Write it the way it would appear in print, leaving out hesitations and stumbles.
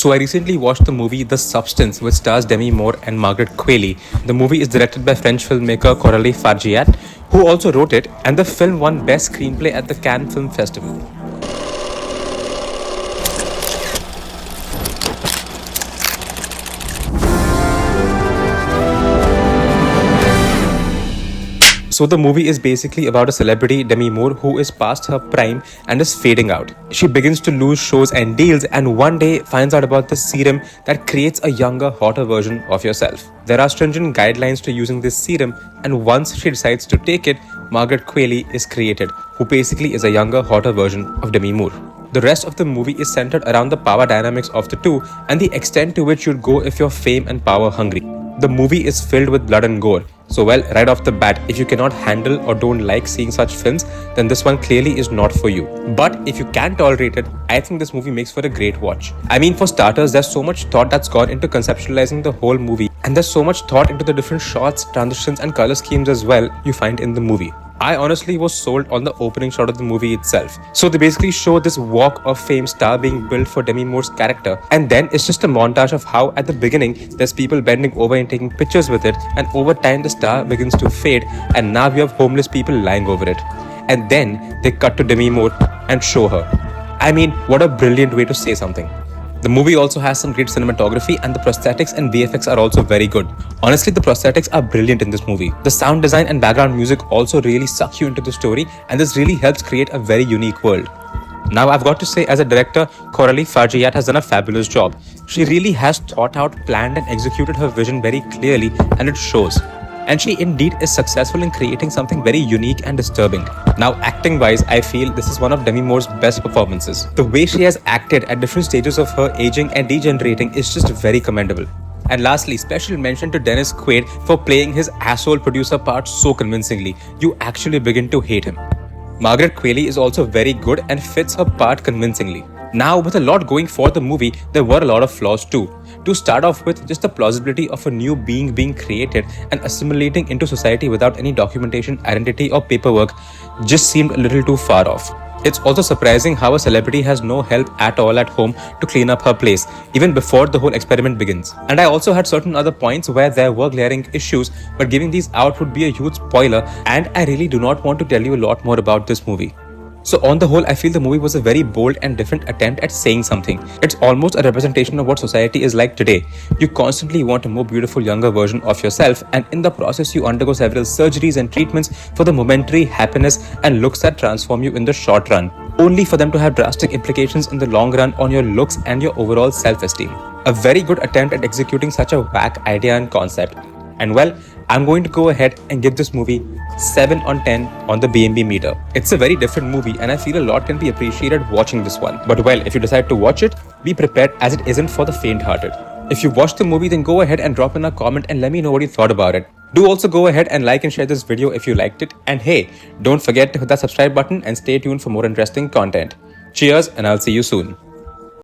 So I recently watched the movie The Substance, which stars Demi Moore and Margaret Qualley. The movie is directed by French filmmaker Coralie Fargeat, who also wrote it, and the film won Best Screenplay at the Cannes Film Festival. So the movie is basically about a celebrity, Demi Moore, who is past her prime and is fading out. She begins to lose shows and deals, and one day finds out about the serum that creates a younger, hotter version of yourself. There are stringent guidelines to using this serum, and once she decides to take it, Margaret Qualley is created, who basically is a younger, hotter version of Demi Moore. The rest of the movie is centered around the power dynamics of the two and the extent to which you'd go if you're fame and power hungry. The movie is filled with blood and gore. So well, right off the bat, if you cannot handle or don't like seeing such films, then this one clearly is not for you. But if you can tolerate it, I think this movie makes for a great watch. I mean, for starters, there's so much thought that's gone into conceptualizing the whole movie, and there's so much thought into the different shots, transitions and color schemes as well you find in the movie. I honestly was sold on the opening shot of the movie itself. So they basically show this walk of fame star being built for Demi Moore's character, and then it's just a montage of how at the beginning there's people bending over and taking pictures with it, and over time the star begins to fade and now you have homeless people lying over it. And then they cut to Demi Moore and show her. I mean, what a brilliant way to say something. The movie also has some great cinematography, and the prosthetics and VFX are also very good. Honestly, the prosthetics are brilliant in this movie. The sound design and background music also really suck you into the story, and this really helps create a very unique world. Now, I've got to say, as a director, Coralie Fargeat has done a fabulous job. She really has thought out, planned and executed her vision very clearly, and it shows. And she indeed is successful in creating something very unique and disturbing. Now, acting wise, I feel this is one of Demi Moore's best performances. The way she has acted at different stages of her aging and degenerating is just very commendable. And lastly, special mention to Dennis Quaid for playing his asshole producer part so convincingly. You actually begin to hate him. Margaret Qualley is also very good and fits her part convincingly. Now, with a lot going for the movie, there were a lot of flaws too. To start off with, just the plausibility of a new being being created and assimilating into society without any documentation, identity or paperwork just seemed a little too far off. It's also surprising how a celebrity has no help at all at home to clean up her place, even before the whole experiment begins. And I also had certain other points where there were glaring issues, but giving these out would be a huge spoiler, and I really do not want to tell you a lot more about this movie. So on the whole, I feel the movie was a very bold and different attempt at saying something. It's almost a representation of what society is like today. You constantly want a more beautiful younger version of yourself, and in the process you undergo several surgeries and treatments for the momentary happiness and looks that transform you in the short run, only for them to have drastic implications in the long run on your looks and your overall self-esteem. A very good attempt at executing such a whack idea and concept. And well, I'm going to go ahead and give this movie 7 on 10 on the BMB meter. It's a very different movie, and I feel a lot can be appreciated watching this one. But well, if you decide to watch it, be prepared, as it isn't for the faint-hearted. If you watched the movie, then go ahead and drop in a comment and let me know what you thought about it. Do also go ahead and like and share this video if you liked it. And hey, don't forget to hit that subscribe button and stay tuned for more interesting content. Cheers, and I'll see you soon.